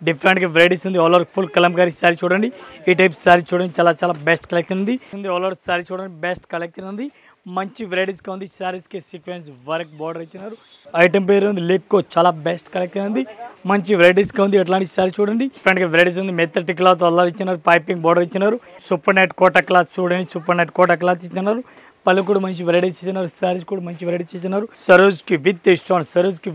డిఫరెంట్గా వెరైటీస్ ఉంది. All over full Kalamkari sorry చూడండి. ఈ టైప్ సారీ చూడండి, చాలా చాలా బెస్ట్ కలెక్షన్ ఉంది. ఆల్ ఓవర్ సారీ చూడండి, బెస్ట్ కలెక్షన్ ఉంది. మంచి వెరైటీస్గా ఉంది. సారీస్కి సీక్వెన్స్ వర్క్ బార్డర్ ఇచ్చినారు. ఐటమ్ పేరు ఉంది లిక్కో, చాలా బెస్ట్ కలెక్షన్ ఉంది. మంచి వెరైటీస్గా ఉంది. ఎట్లాంటి సారీ చూడండి, డిఫరెంట్గా వెరైటీస్ ఉంది. మెత్తటి క్లాత్ అల్లారు ఇచ్చినారు, పైపింగ్ బార్డర్ ఇచ్చినారు. సూపర్ నెట్ కోటా క్లాత్ చూడండి, సూపర్ నెట్ కోటా క్లాత్ ఇచ్చినారు. పళ్ళు కూడా మంచి వెరైటీస్ ఇచ్చినారు. సారీస్ కూడా మంచి వెరైటీస్ ఇచ్చినారు. సరోజ్కి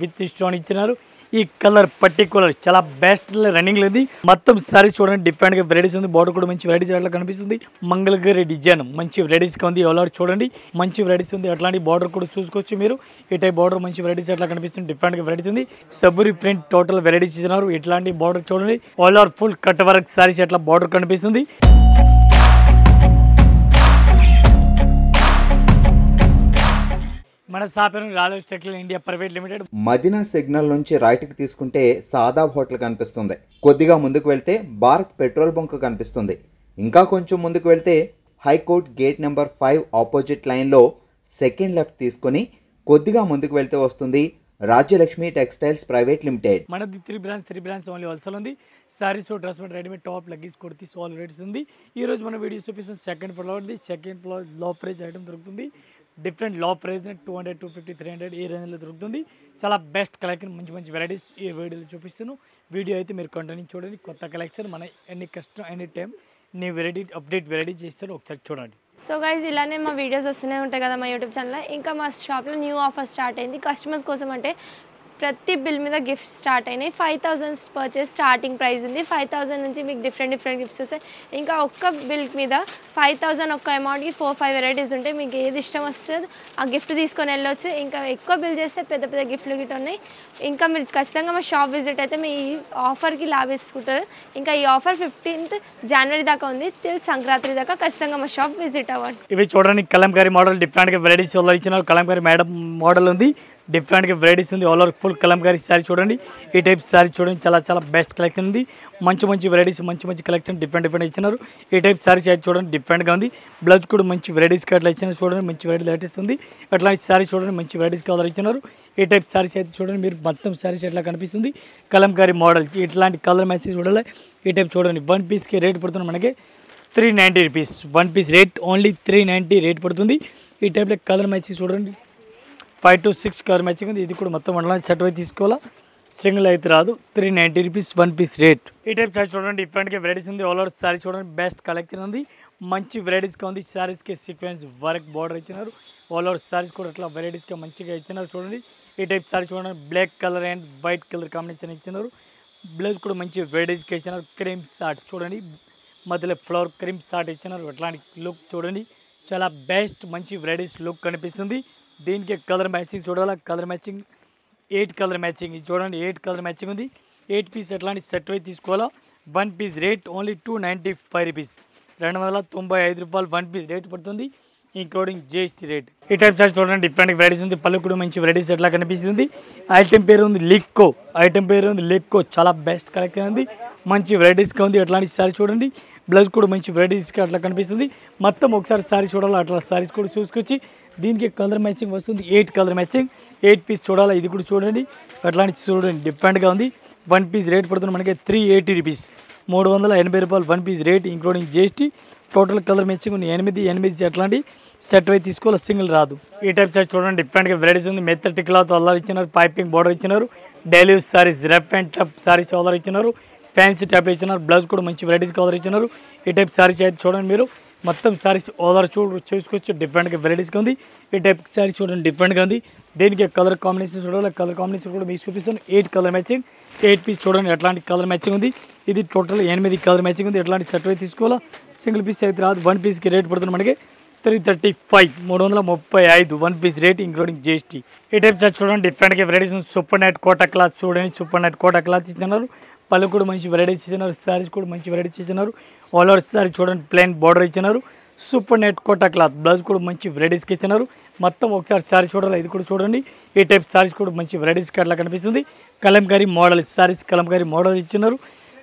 విత్ స్టోన్ ఇచ్చినారు. ఈ కలర్ పర్టికులర్ చాలా బెస్ట్ రన్నింగ్ లేదు. మొత్తం సారీస్ చూడండి, డిఫరెంట్గా వెరైటీస్ ఉంది. బార్డర్ కూడా మంచి వెరైటీస్ అట్లా కనిపిస్తుంది. మంగళగిరి డిజైన్ మంచి వెరైటీస్గా ఉంది. ఎవరు చూడండి, మంచి వెరైటీస్ ఉంది. అట్లాంటి బార్డర్ కూడా చూసుకోవచ్చు మీరు. ఈ టైప్ బార్డర్ మంచి వెరైటీస్ అట్లా కనిపిస్తుంది. డిఫరెంట్గా వెరైటీస్ ఉంది. సబూరి ప్రింట్ టోటల్ వెరైటీస్ ఇచ్చినారు. ఇట్లాంటి బార్డర్ చూడండి. All over full cut work sarees అట్లా బార్డర్ కనిపిస్తుంది. మన shopping royal textile India private limited. Madina signal నుంచి రైట్కి తీసుకుంటే సాదాబ్ హోటల్ కనిపిస్తుంది. కొద్దిగా ముందుకు వెళ్తే భారత్ పెట్రోల్ బంక్ కనిపిస్తుంది. ఇంకా కొంచెం ముందుకు వెళ్తే హైకోర్ట్ గేట్ నెంబర్ 5 ఆపోజిట్ లైన్లో సెకండ్ లెఫ్ట్ తీసుకొని కొద్దిగా ముందుకు వెళ్తే వస్తుంది రాజ్యలక్ష్మి టెక్స్టైల్స్ ప్రైవేట్ లిమిటెడ్. మనది త్రీ బ్రాంచ్ ఓన్లీ హోల్సేల్ ఉంది. Saris, dress material, readymade, top, leggings, kurtis all rates ఉంది. ఈ రోజు మన వీడియో చూపిస్తుంది సెకండ్ ఫ్లోర్ లో ప్రైస్ ఐటమ్ దొరుకుతుంది. డిఫరెంట్ లో ప్రైస్ 200, 250, 300 ఈ రేంజ్లో దొరుకుతుంది. చాలా బెస్ట్ కలెక్షన్, మంచి మంచి వెరైటీస్ ఈ వీడియోలో చూపిస్తాను. వీడియో అయితే మీరు కంటిన్యూ చూడండి. కొత్త కలెక్షన్ మన ఎనీ టైం నీ వెరైటీ అప్డేట్ వెరైటీ చేస్తారు, ఒకసారి చూడండి. సో గైజ్ ఇలానే మా వీడియోస్ వస్తూనే ఉంటాయి కదా మా యూట్యూబ్ ఛానల్లో. ఇంకా మా షాప్లో న్యూ ఆఫర్ స్టార్ట్ అయింది కస్టమర్స్ కోసం. అంటే ప్రతి బిల్ మీద గిఫ్ట్స్ స్టార్ట్ అయినాయి. 5,000 పర్చేస్ స్టార్టింగ్ ప్రైస్ ఉంది. 5,000 నుంచి మీకు డిఫరెంట్ గిఫ్ట్స్ వస్తాయి. ఇంకా ఒక్క బిల్ మీద 5,000 ఒక్క అమౌంట్కి 4-5 వెరైటీస్ ఉంటాయి. మీకు ఏది ఇష్టం వస్తుంది ఆ గిఫ్ట్ తీసుకొని వెళ్ళొచ్చు. ఇంకా ఎక్కువ బిల్ చేస్తే పెద్ద గిఫ్ట్లు గిట్ ఉన్నాయి. ఇంకా మీరు ఖచ్చితంగా మా షాప్ విజిట్ అయితే మీ ఆఫర్కి లాభిస్తుంటారు. ఇంకా ఈ ఆఫర్ 15th జనవరి దాకా ఉంది. టిల్ సంక్రాంతి దాకా ఖచ్చితంగా మా షాప్ విజిట్ అవ్వండి. ఇవి చూడండి, కలంకారీ మోడల్ డిఫరెంట్గా వెరైటీస్ ఇచ్చినారు. కలంకారీ మేడం మోడల్ ఉంది. డిఫరెంట్గా వెరైటీస్ ఉంది. All over full Kalamkari sorry చూడండి. ఈ టైప్ సారీ చూడండి, చాలా చాలా బెస్ట్ కలెక్షన్ ఉంది. మంచి వెరైటీస్, మంచి కలెక్షన్ డిఫరెంట్ ఇచ్చినారు. ఈ టైప్ సారీస్ అయితే చూడండి, డిఫరెంట్గా ఉంది. బ్లౌజ్ కూడా మంచి వెరైటీస్కి అట్లా ఇచ్చినారు. చూడండి, మంచి వెరైటీస్ ఉంది. అట్లాంటి సారీస్ చూడండి, మంచి వెరైటీస్ కలర్ ఇచ్చినారు. ఈ టైప్ సారీస్ అయితే చూడండి, మీరు మొత్తం సారీస్ ఎట్లా కనిపిస్తుంది. కలంకారీ మోడల్ ఇట్లాంటి కలర్ మ్యాచెస్ చూడాలి. ఈ టైప్ చూడండి, 1 పీస్కి రేట్ పడుతుంది మనకి 390 rupees. 1 piece rate only 390 rate పడుతుంది. ఈ టైప్లో కలర్ మ్యాచెస్ చూడండి, 5 to 6 కలర్ మ్యాచింగ్ ఉంది. ఇది కూడా మొత్తం మనలో సెట్ అయితే తీసుకోవాలా, సింగిల్ అయితే రాదు. 390 రూపీస్ 1 పీస్ రేట్. ఈ టైప్ సారీ చూడండి, డిఫరెంట్గా వెరైటీస్ ఉంది. ఆల్ ఓవర్ సారీ చూడండి, బెస్ట్ కలెక్షన్ ఉంది. మంచి వెరైటీస్గా ఉంది. సారీస్కి సీక్వెన్స్ వర్క్ బార్డర్ ఇచ్చినారు. ఆల్ ఓవర్ సారీస్ కూడా అట్లా వెరైటీస్గా మంచిగా ఇచ్చినారు. చూడండి, ఈ టైప్ సారీ చూడండి, black colour and white colour combination ఇచ్చినారు. బ్లౌజ్ కూడా మంచి వెరైటీస్గా ఇచ్చినారు. క్రీమ్ షార్ట్ చూడండి, మధ్యలో ఫ్లవర్ క్రీమ్ షార్ట్ ఇచ్చినారు. అట్లాంటి లుక్ చూడండి, చాలా బెస్ట్ మంచి వెరైటీస్ లుక్ కనిపిస్తుంది. దీనికి కలర్ మ్యాచింగ్ చూడాలి. కలర్ మ్యాచింగ్ 8 కలర్ మ్యాచింగ్ ఇది చూడండి, 8 కలర్ మ్యాచింగ్ ఉంది. 8 పీస్ అట్లాంటి సెట్ అయితే తీసుకోవాలా. 1 పీస్ రేట్ ఓన్లీ 295 రూపీస్, 295 రూపాయలు 1 పీస్ రేట్ పడుతుంది, ఇంక్లూడింగ్ GST రేట్. ఈ టైప్ సారీ చూడండి, డిఫరెంట్ వెరైటీస్ ఉంది. పళ్ళు కూడా మంచి వెరైటీస్ ఎట్లా కనిపిస్తుంది. ఐటమ్ పేరు ఉంది లిక్కో, చాలా బెస్ట్ కలెక్షన్ ఉంది. మంచి వెరైటీస్గా ఉంది. అట్లాంటి సారీ చూడండి, బ్లౌజ్ కూడా మంచి వెరైటీస్గా అట్లా కనిపిస్తుంది. మొత్తం ఒకసారి సారీ చూడాలి. అట్లా సారీస్ కూడా చూసుకొచ్చి దీనికి కలర్ మ్యాచింగ్ వస్తుంది. 8 కలర్ మ్యాచింగ్, 8 పీస్ చూడాలి. ఇది కూడా చూడండి, అట్లాంటి చూడండి, డిఫరెంట్గా ఉంది. 1 పీస్ రేట్ పడుతుంది మనకి 380 రూపీస్, 380 రూపాయలు 1 piece rate, including GST. Total colour matching ఉంది 8 అట్లాంటి సెట్ అయితే తీసుకోవాలి, సింగిల్ రాదు. ఈ టైప్ సారీ చూడండి, డిఫరెంట్గా వెరైటీస్ ఉంది. మెత్తటి క్లాత్ అల్లారు ఇచ్చినారు, పైపింగ్ బార్డర్ ఇచ్చినారు. Daily use saris, rough and tough saris order ఇచ్చినారు. ఫ్యాన్సీ టైప్లో ఇచ్చినారు. బ్లౌజ్ కూడా మంచి వెరైటీస్ ఆర్డర్ ఇచ్చినారు. ఈ టైప్ సారీస్ అయితే చూడండి, మీరు మొత్తం సారీస్ ఆర్డర్ చూసుకోవచ్చు. డిఫరెంట్గా వెరైటీస్గా ఉంది. ఈ టైప్ సారీస్ చూడండి, డిఫరెంట్గా ఉంది. దీనికి కలర్ కాంబినేషన్ చూడాలి. కలర్ కాంబినేషన్ కూడా మీకు చూపిస్తాను. 8 కలర్ మ్యాచింగ్, 8 పీస్ చూడండి, ఎట్లాంటి కలర్ మ్యాచింగ్ ఉంది. ఇది టోటల్ 8 కలర్ మ్యాచింగ్ ఉంది. ఎట్లాంటి సెట్ అయితే తీసుకోవాలా, సింగిల్ పీస్ అయితే రాదు. 1 పీస్కి రేట్ పడుతుంది మనకి 335, 335 1 పీస్ రేట్, ఇంక్లూడింగ్ GST. ఈ టైప్ సారీ చూడండి, డిఫరెంట్గా వెరైటీస్ ఉంది. సూపర్ నెట్ కోటా క్లాత్ చూడండి, సూపర్ నెట్ కోటా క్లాత్ ఇచ్చినారు. పళ్ళు కూడా మంచి వెరైటీస్ ఇచ్చినారు. సారీస్ కూడా మంచి వెరైటీస్ ఇచ్చినారు. ఆల్ ఓవర్ సారీ చూడండి, ప్లెయిన్ బార్డర్ ఇచ్చినారు. Super net Kota cloth, blouse కూడా మంచి వెరైటీస్కి ఇచ్చినారు. మొత్తం ఒకసారి సారీ చూడాలి. ఇది కూడా చూడండి, ఈ టైప్ సారీస్ కూడా మంచి వెరైటీస్కి అట్లా కనిపిస్తుంది. కలంకారీ మోడల్ సారీస్, కలంకారీ మోడల్ ఇచ్చినారు.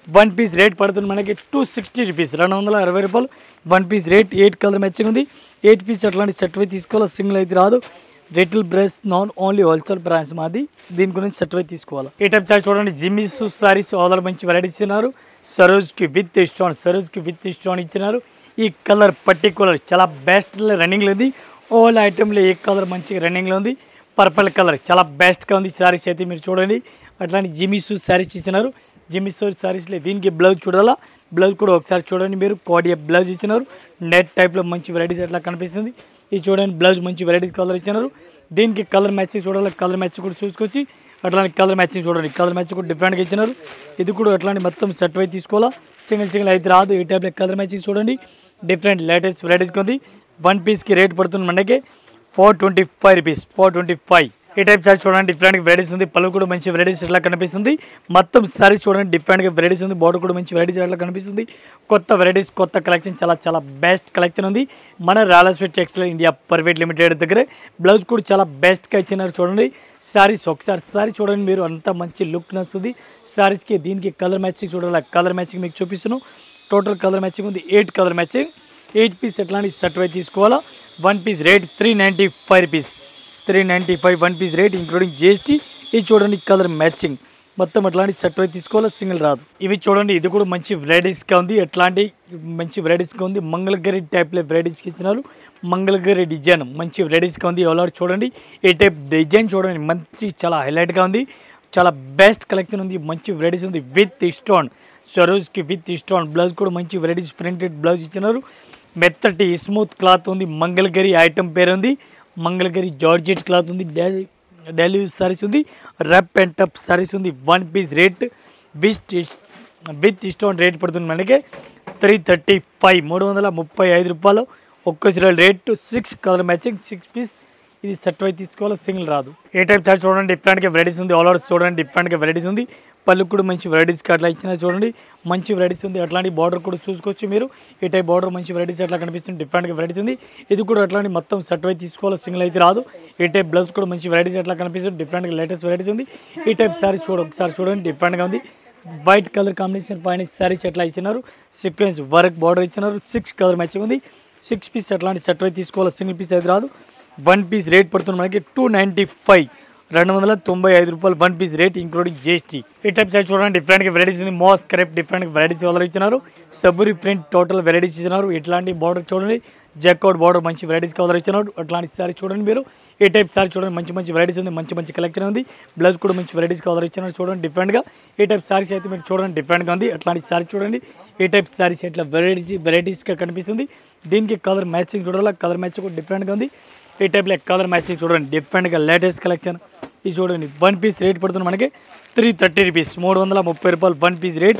1 పీస్ రేట్ పడుతుంది మనకి 260 రూపీస్, 260 రూపాయలు 1 పీస్ రేట్. 8 కలర్ మ్యాచింగ్ ఉంది. 8 పీస్ అట్లాంటి సెట్ అయితే తీసుకోవాలి, సింగిల్ అయితే రాదు. Retail branch non only wholesale branch మాది. దీని గురించి సర్టిఫై తీసుకోవాలి. ఈ టైప్ చార్జ్ చూడండి. జిమ్మిస్ సారీస్ ఆల్ మంచి వెరైటీ ఇచ్చినారు. సరోజ్కి విత్ స్టోన్ ఇచ్చినారు. ఈ కలర్ పర్టికులర్ చాలా బెస్ట్ రన్నింగ్లో ఉంది. ఆల్ ఐటెంలో ఏ కలర్ మంచిగా రన్నింగ్లో ఉంది. పర్పుల్ కలర్ చాలా బెస్ట్గా ఉంది. శారీస్ అయితే మీరు చూడండి. అట్లాంటి జిమ్మిస్ శారీస్ ఇచ్చినారు. జిమ్మిస్ శారీస్లో దీనికి బ్లౌజ్ చూడాలా. బ్లౌజ్ కూడా ఒకసారి చూడండి మీరు. కోడియా బ్లౌజ్ ఇచ్చినారు. నెట్ టైప్లో మంచి వెరైటీస్ అట్లా కనిపిస్తుంది. ఇది చూడండి బ్లౌజ్ మంచి వెరైటీస్ కలర్ ఇచ్చినారు. దీనికి కలర్ మ్యాచింగ్ చూడాలి. కలర్ మ్యాచింగ్ కూడా చూసుకొచ్చి అట్లాంటి కలర్ మ్యాచింగ్ చూడండి. కలర్ మ్యాచింగ్ కూడా డిఫరెంట్గా ఇచ్చినారు. ఇది కూడా అట్లాంటి మొత్తం సెట్ అయి తీసుకోవాలా. సింగిల్ అయితే రాదు. ఈ టైప్లో కలర్ మ్యాచింగ్ చూడండి. డిఫరెంట్ లేటెస్ట్ వెరైటీస్కి ఉంది. వన్ పీస్కి రేట్ పడుతుంది మనకి 425 రూపీస్. 425. ఈ టైప్ సారీస్ చూడండి. డిఫరెంట్గా వెరైటీస్ ఉంది. పళ్ళు కూడా మంచి వెరైటీస్ ఇట్లా కనిపిస్తుంది. మొత్తం సారీస్ చూడండి. డిఫరెంట్గా వెరైటీస్ ఉంది. బార్డర్ కూడా మంచి వెరైటీస్ ఇట్లా కనిపిస్తుంది. కొత్త వెరైటీస్, కొత్త కలెక్షన్, చాలా బెస్ట్ కలెక్షన్ ఉంది మన royal sweet textile India private limited దగ్గర. బ్లౌజ్ కూడా చాలా బెస్ట్గా ఇచ్చినారు చూడండి. సారీస్ ఒకసారి సారీ చూడండి మీరు. అంత మంచి లుక్ వస్తుంది సారీస్కి. దీనికి కలర్ మ్యాచింగ్ చూడాలి. కలర్ మ్యాచింగ్ మీకు చూపిస్తున్నాను. టోటల్ కలర్ మ్యాచింగ్ ఉంది. 8 కలర్ మ్యాచింగ్. 8 పీస్ ఎట్లాంటి సర్టిఫై తీసుకోవాలా. 1 piece rate 395 rupees. 395 1 piece rate including GST. ఇది చూడండి కలర్ మ్యాచింగ్ మొత్తం అట్లాంటి సర్టిఫై తీసుకోవాలా. సింగిల్ రాదు. ఇవి చూడండి. ఇది కూడా మంచి వెరైటీస్గా ఉంది. ఎట్లాంటి మంచి వెరైటీస్గా ఉంది. మంగళగిరి టైప్లో వెరైటీస్కి ఇచ్చినారు. మంగళగిరి డిజైన్ మంచి వెరైటీస్గా ఉంది. ఎవరు చూడండి. ఈ టైప్ డిజైన్ చూడండి మంచి చాలా హైలైట్గా ఉంది. చాలా బెస్ట్ కలెక్షన్ ఉంది. మంచి వెరైటీస్ ఉంది. విత్ స్టోన్ సరోజ్కి విత్ స్టోన్. బ్లౌజ్ కూడా మంచి వెరైటీస్ ప్రింటెడ్ బ్లౌజ్ ఇచ్చినారు. మెత్తటి స్మూత్ క్లాత్ ఉంది. మంగళగిరి ఐటమ్ పేరు ఉంది. మంగళగిరి జార్జెట్ క్లాత్ ఉంది. డైలీ యూజ్ సారీస్ ఉంది. రప్ అండ్ టప్ సారీస్ ఉంది. 1 piece rate with stone rate పడుతుంది మనకి 335 335 రూపాయలు. ఒక్క serial rate 6 colour matching 6 piece. ఇది సర్టిఫై తీసుకోవాలి. సింగిల్ రాదు. ఏ టైప్ చార్జ్ చూడండి. డిఫరెంట్గా వెరైటీస్ ఉంది. ఆల్ ఓవర్ చూడండి. డిఫరెంట్గా వెరైటీస్ ఉంది. పళ్ళు కూడా మంచి వెరైటీస్కి అట్లా ఇచ్చిన చూడండి. మంచి వెరైటీస్ ఉంది. అట్లాంటి బార్డర్ కూడా చూసుకోవచ్చు మీరు. ఈ టైప్ బార్డర్ మంచి వెరైటీస్ అట్లా కనిపిస్తుంది. డిఫరెంట్గా వెరైటీస్ ఉంది. ఇది కూడా అట్లాంటి మొత్తం సర్టిఫై తీసుకోవాలి. సింగిల్ అయితే రాదు. ఈ టైప్ బ్లౌజ్ కూడా మంచి వెరైటీస్ అట్లా కనిపిస్తుంది. డిఫరెంట్గా లేటెస్ట్ వెరైటీస్ ఉంది. ఈ టైప్ సారీస్ ఒకసారి చూడండి. డిఫరెంట్గా ఉంది. వైట్ కలర్ కాంబినేషన్ పైన సారీస్ ఎట్లా ఇచ్చినారు. సీక్వెన్స్ వర్క్ బార్డర్ ఇచ్చినారు. 6 కలర్ మ్యాచింగ్ ఉంది. 6 పీస్ అట్లాంటి సర్టిఫై తీసుకోవాలి. సింగిల్ పీస్ అయితే రాదు. 1 పీస్ రేట్ పడుతుంది మనకి 295 295 రూపాయలు. 1 పీస్ రేట్ ఇంక్లూడింగ్ జిఎస్టీ. ఈ టైప్ సైజ్ చూడండి. డిఫరెంట్గా వెరైటీస్ ఉంది. మోస్ క్రేప్ డిఫరెంట్ వెరైటీస్ వాళ్ళు ఇచ్చినారు. సబ్బురి ప్రింట్ టోటల్ వెరైటీస్ ఇచ్చినారు. ఇట్లాంటి బార్డర్ చూడండి. జక్అవుట్ బార్డర్ మంచి వెరైటీస్ కలర్ ఇచ్చినారు. అట్లాంటి సారీ చూడండి మీరు. ఈ టైప్ సారీ చూడండి. మంచి వెరైటీస్ ఉంది. మంచి కలెక్షన్ ఉంది. బ్లౌజ్ కూడా మంచి వెరైటీస్ కలర్ ఇచ్చినారు. చూడండి డిఫరెంట్గా. ఈ టైప్ సారీస్ అయితే మీరు చూడండి. డిఫరెంట్గా ఉంది. అట్లాంటి సారీ చూడండి. ఈ టైప్ సారీస్ ఇట్లా వెరైటీస్గా కనిపిస్తుంది. దీనికి కలర్ మ్యాచింగ్ చూడాలి. కలర్ మ్యాచింగ్ కూడా డిఫరెంట్గా ఉంది. ఈ టైప్లో కలర్ మ్యాచింగ్ చూడండి. డిఫరెంట్గా లేటెస్ట్ కలెక్షన్. ఇది చూడండి. 1 పీస్ రేట్ పడుతుంది మనకి 330 రూపీస్. 330 రూపాయలు 1 piece rate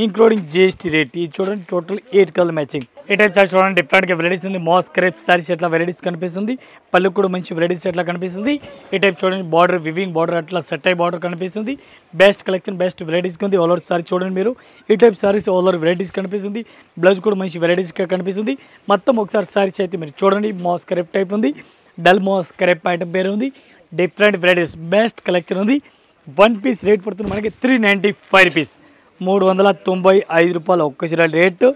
including GST rate. ఇది చూడండి. Total 8 colour matching. ఈ టైప్ చార్జ్ చూడండి. డిఫరెంట్గా వెరైటీస్ ఉంది. మోస్ క్రేప్ సారీస్ ఎట్లా వెరైటీస్ కనిపిస్తుంది. పళ్ళు కూడా మంచి వెరైటీస్ ఎట్లా కనిపిస్తుంది. ఈ టైప్ చూడండి. బార్డర్ వివింగ్ బార్డర్ అట్లా సెట్ అయ్యి బార్డర్ కనిపిస్తుంది. బెస్ట్ కలెక్షన్ బెస్ట్ వెరైటీస్ ఉంది. ఆల్ ఓవర్ సారీ చూడండి మీరు. ఈ type saris all over varieties కనిపిస్తుంది. బ్లౌజ్ కూడా మంచి వెరైటీస్గా కనిపిస్తుంది. మొత్తం ఒకసారి సారీస్ అయితే మీరు చూడండి. మోస్ క్రేప్ టైప్ ఉంది. డల్ మోస్ క్రేప్ ఐటమ్ పేరు ఉంది. డిఫరెంట్ వెరైటీస్ బెస్ట్ కలెక్షన్ ఉంది. 1 పీస్ రేట్ పడుతుంది మనకి 395 రూపీస్. 395 రూపాయలు ఒక్క చీర rate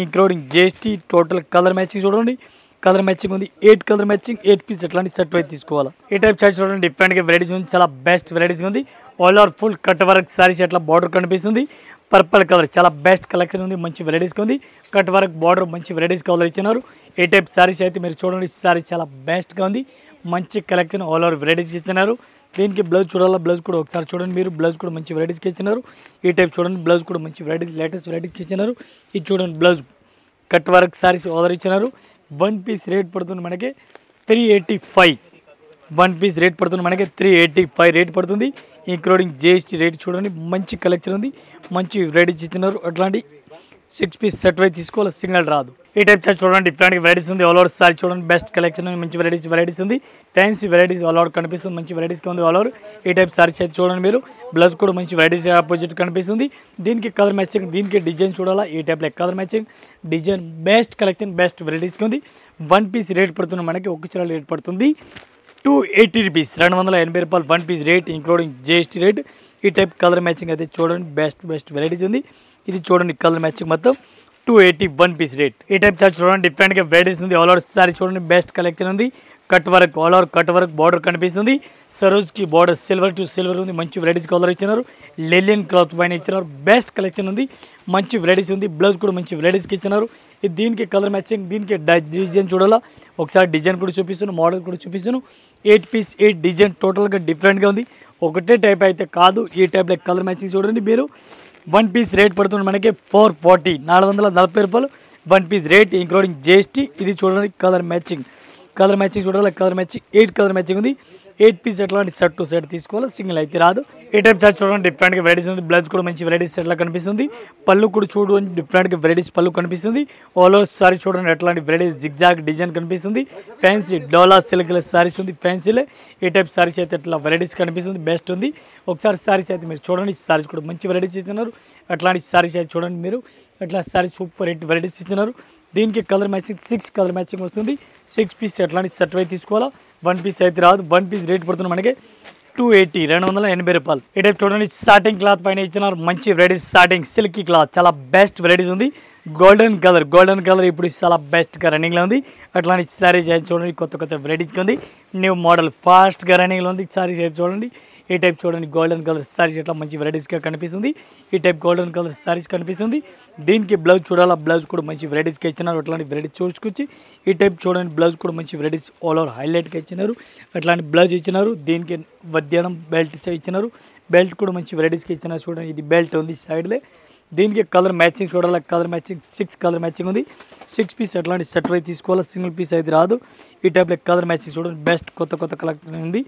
including GST. Total colour matching చూడండి. కలర్ మ్యాచింగ్ ఉంది. 8 కలర్ మ్యాచింగ్ 8 పీస్ ఎట్లాంటి సెట్ అయితే తీసుకోవాలి. ఈ టైప్ చార్జ్ చూడండి. డిఫరెంట్గా వెరైటీస్ ఉంది. చాలా బెస్ట్ వెరైటీస్ ఉంది. All over full cut work saris ఎట్లా బార్డర్ కనిపిస్తుంది. పర్పుల్ కలర్ చాలా బెస్ట్ కలెక్షన్ ఉంది. మంచి వెరైటీస్ ఉంది. కట్ వర్క్ బార్డర్ మంచి వెరైటీస్ కలర్ ఇచ్చినారు. ఏ టైప్ సారీస్ అయితే మీరు చూడండి. సారీ చాలా బెస్ట్గా ఉంది. మంచి కలెక్షన్ ఆల్ ఓవర్ వెరైటీస్కి ఇస్తున్నారు. దీనికి బ్లౌజ్ చూడాలా. బ్లౌజ్ కూడా ఒకసారి చూడండి మీరు. బ్లౌజ్ కూడా మంచి వెరైటీస్కి ఇచ్చినారు. ఈ టైప్ చూడండి. బ్లౌజ్ కూడా మంచి వెరైటీస్ లేటెస్ట్ వెరైటీస్కి ఇచ్చినారు. ఇది చూడండి. Blouse cut work saris order ఇచ్చినారు. 1 పీస్ రేట్ పడుతుంది మనకి 385. 1 పీస్ రేట్ పడుతుంది మనకి 385 రేట్ పడుతుంది ఇంక్లూడింగ్ జిఎస్టీ రేట్. చూడండి మంచి కలెక్షన్ ఉంది. మంచి వెరైటీస్ ఇచ్చినారు. అట్లాంటి 6 పీస్ సెట్ అయి తీసుకోవాలి. సింగిల్ రాదు. ఈ టైప్ చార్జ్ చూడండి. డిఫరెంట్ వెరైటీస్ ఉంది. ఆల్ ఓవర్ సారీ చూడండి. బెస్ట్ కలెక్షన్ మంచి వెరైటీస్ ఉంది. ఫ్యాన్సీ వెరైటీస్ ఆల్ ఓవర్ కనిపిస్తుంది. మంచి వెరైటీస్గా ఉంది ఆల్ ఓవర్. ఈ టైప్ సారీస్ అయితే చూడండి మీరు. బ్లౌజ్ కూడా మంచి వెరైటీస్ ఆపోజిట్ కనిపిస్తుంది. దీనికి కలర్ మ్యాచింగ్. దీనికి డిజైన్ చూడాలా. ఈ టైప్లో colour matching design best collection best వెరైటీస్గా ఉంది. 1 పీస్ రేట్ పడుతుంది మనకి. ఒక చీర రేట్ పడుతుంది 280 రూపీస్. 280 రూపాయలు 1 piece rate including GST rate. ఈ టైప్ కలర్ మ్యాచింగ్ అయితే చూడండి. బెస్ట్ వెరైటీస్ ఉంది. ఇది చూడండి. కలర్ మ్యాచింగ్ మొత్తం 280 1 పీస్ రేట్. ఈ టైప్ చార్జ్ చూడండి. డిఫరెంట్గా వెరైటీస్ ఉంది. ఆల్ ఓవర్ సారీ చూడండి. బెస్ట్ కలెక్షన్ ఉంది. Cut work all over cut work border కనిపిస్తుంది. సరోజ్కి బార్డర్ సిల్వర్ టు సిల్వర్ ఉంది. మంచి వెరైటీస్ కలర్ ఇచ్చినారు. లెలియన్ క్లాత్ పైన ఇచ్చినారు. బెస్ట్ కలెక్షన్ ఉంది. మంచి వెరైటీస్ ఉంది. బ్లౌజ్ కూడా మంచి వెరైటీస్కి ఇచ్చినారు. ఇది దీనికి కలర్ మ్యాచింగ్, దీనికి డిజైన్ చూడాలా. ఒకసారి డిజైన్ కూడా చూపిస్తున్నాను, మోడల్ కూడా చూపిస్తున్నాను. 8 పీస్ 8 డిజైన్ టోటల్గా డిఫరెంట్గా ఉంది. ఒకటే టైప్ అయితే కాదు. ఈ టైప్లో కలర్ మ్యాచింగ్ చూడండి మీరు. 1 పీస్ రేట్ పడుతుంది మనకి 440, 440 రూపాయలు 1 పీస్ రేట్ ఇంక్లూడింగ్ జిఎస్టీ. ఇది చూడండి కలర్ మ్యాచింగ్ చూడాలి. కలర్ మ్యాచింగ్ 8 కలర్ మ్యాచింగ్ ఉంది. 8 పీస్ ఎట్లాంటి సెట్ టు సెట్ తీసుకోవాలి, సింగిల్ అయితే రాదు. ఈ టైప్ చార్జ్ చూడండి డిఫరెంట్గా వెరైటీస్ ఉంది. బ్లౌజ్ కూడా మంచి వెరైటీస్ ఎట్లా కనిపిస్తుంది. పళ్ళు కూడా చూడండి డిఫరెంట్గా వెరైటీస్ పళ్ళు కనిపిస్తుంది. ఆల్ ఓవర్ సారీ చూడండి ఎట్లాంటి వెరైటీస్ జిగ్జాగ్ డిజైన్ కనిపిస్తుంది. ఫ్యాన్సీ డోలా సిల్క్ సారీస్ ఉంది. ఫ్యాన్సీలే ఈ టైప్ సారీస్ అయితే ఇట్లా వెరైటీస్ కనిపిస్తుంది. బెస్ట్ ఉంది. ఒకసారి సారీస్ అయితే మీరు చూడండి. సారీస్ కూడా మంచి వెరైటీస్ ఇస్తున్నారు. అట్లాంటి సారీస్ అయితే చూడండి మీరు. అట్లా సారీస్ సూపర్ 8 వెరైటీస్ ఇస్తున్నారు. దీనికి కలర్ మ్యాచింగ్ 6 కలర్ మ్యాచింగ్ వస్తుంది. 6 పీస్ ఎట్లాంటి సెట్ అయితే తీసుకోవాలా. 1 పీస్ అయితే రాదు. 1 పీస్ రేట్ పడుతుంది మనకి 280, 280 రూపాయలు. ఈ టైప్ చూడండి సాటింగ్ క్లాత్ పైన ఇచ్చినారు. మంచి వెరైటీస్ సాటింగ్ సిల్కీ క్లాత్ చాలా బెస్ట్ వెరైటీస్ ఉంది. గోల్డెన్ కలర్ ఇప్పుడు చాలా బెస్ట్గా రన్నింగ్లో ఉంది. అట్లాంటి సారీస్ అయితే చూడండి కొత్త వెరైటీస్ ఉంది. న్యూ మోడల్ ఫాస్ట్గా రన్నింగ్లో ఉంది. సారీస్ అయితే చూడండి. ఈ టైప్ చూడండి గోల్డెన్ కలర్ సారీస్ ఎట్లా మంచి వెరైటీస్గా కనిపిస్తుంది. ఈ టైప్ గోల్డెన్ కలర్ సారీస్ కనిపిస్తుంది. దీనికి బ్లౌజ్ చూడాలా. బ్లౌజ్ కూడా మంచి వెరైటీస్గా ఇచ్చినారు. అట్లాంటి వెరైటీస్ చూసుకొచ్చి ఈ టైప్ చూడండి. బ్లౌజ్ కూడా మంచి వెరైటీస్ ఆల్ ఓవర్ హైలైట్గా ఇచ్చినారు. అట్లాంటి బ్లౌజ్ ఇచ్చినారు. దీనికి వద్యడం బెల్ట్ ఇచ్చినారు. బెల్ట్ కూడా మంచి వెరైటీస్గా ఇచ్చినారు. చూడండి ఇది బెల్ట్ ఉంది సైడ్లే. దీనికి కలర్ మ్యాచింగ్ చూడాలి. కలర్ మ్యాచింగ్ 6 కలర్ మ్యాచింగ్ ఉంది. 6 పీస్ ఎట్లాంటి సెట్ అయితే తీసుకోవాలి, సింగిల్ పీస్ అయితే రాదు. ఈ టైప్లో కలర్ మ్యాచింగ్ చూడండి బెస్ట్ కొత్త కలెక్షన్ ఉంది.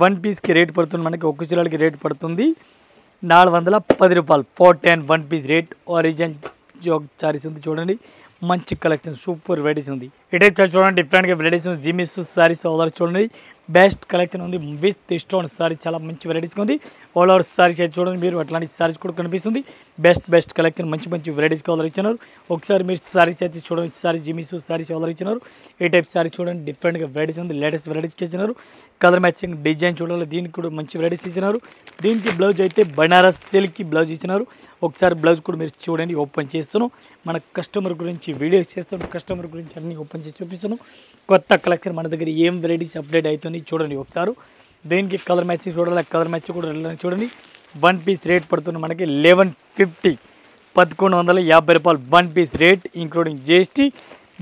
1 పీస్కి రేట్ పడుతుంది మనకి. ఒక్క చీరలకి రేట్ పడుతుంది 410 రూపాయలు. 410 1 పీస్ రేట్. ఆరిజిన్ జోగ్ సారీస్ ఉంది చూడండి. మంచి కలెక్షన్ సూపర్ వెరైటీస్ ఉంది. ఈ టైప్ చూడండి డిఫరెంట్గా వెరైటీస్ ఉంది. జిమిస్ సారీస్ ఆల్ ఓవర్ చూడండి బెస్ట్ కలెక్షన్ ఉంది. విత్ స్టోన్ సారీ చాలా మంచి వెరైటీస్గా ఉంది. ఆల్ ఓవర్ సారీస్ అయితే చూడండి మీరు. అట్లాంటి సారీస్ కూడా కనిపిస్తుంది. బెస్ట్ కలెక్షన్ మంచి వెరైటీస్ కలర్ ఇచ్చినారు. ఒకసారి మీరు సారీస్ అయితే చూడండి. సారీ జిమిస్ సారీస్ కలర్ ఇచ్చినారు. ఈ టైప్ సారీ చూడండి డిఫరెంట్గా వెరైటీస్ ఉంది. లేటెస్ట్ వెరైటీస్కి ఇచ్చినారు. కలర్ మ్యాచింగ్ డిజైన్ చూడాలి. దీనికి కూడా మంచి వెరైటీస్ ఇచ్చినారు. దీనికి బ్లౌజ్ అయితే బనారస్ సిల్క్ బ్లౌజ్ ఇచ్చినారు. ఒకసారి బ్లౌజ్ కూడా మీరు చూడండి. ఓపెన్ చేస్తున్నాం. మన కస్టమర్ గురించి వీడియోస్ చేస్తున్నాం. కస్టమర్ గురించి అన్ని ఓపెన్ చేసి చూపిస్తున్నాం. కొత్త కలెక్షన్ మన దగ్గర ఏం వెరైటీస్ అప్డేట్ అవుతుంది చూడండి ఒకసారి. దీనికి కలర్ మ్యాచింగ్ చూడాలి. కలర్ మ్యాచింగ్ కూడా చూడండి. 1 పీస్ రేట్ పడుతుంది మనకి 1150, 1150 రూపాయలు 1 piece rate including GST.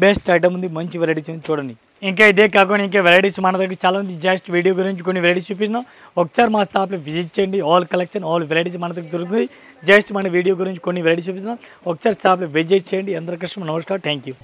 Best item ఉంది. మంచి వెరైటీస్ ఉంది చూడండి. ఇంకా ఇదే కాకుండా ఇంకా వెరైటీస్ మన దగ్గర చాలా ఉంది. జస్ట్ వీడియో గురించి కొన్ని వెరైటీస్ చూపించినాం. ఒకసారి మా షాప్లో విజిట్ చేయండి. ఆల్ కలెక్షన్ ఆల్ వెరైటీస్ మన దగ్గర దొరుకుతుంది. జస్ట్ మన వీడియో గురించి కొన్ని వెరైటీస్ చూపించినాం. ఒకసారి షాప్లో విజిట్ చేయండి. అందరికీ నమస్కారం. Thank you.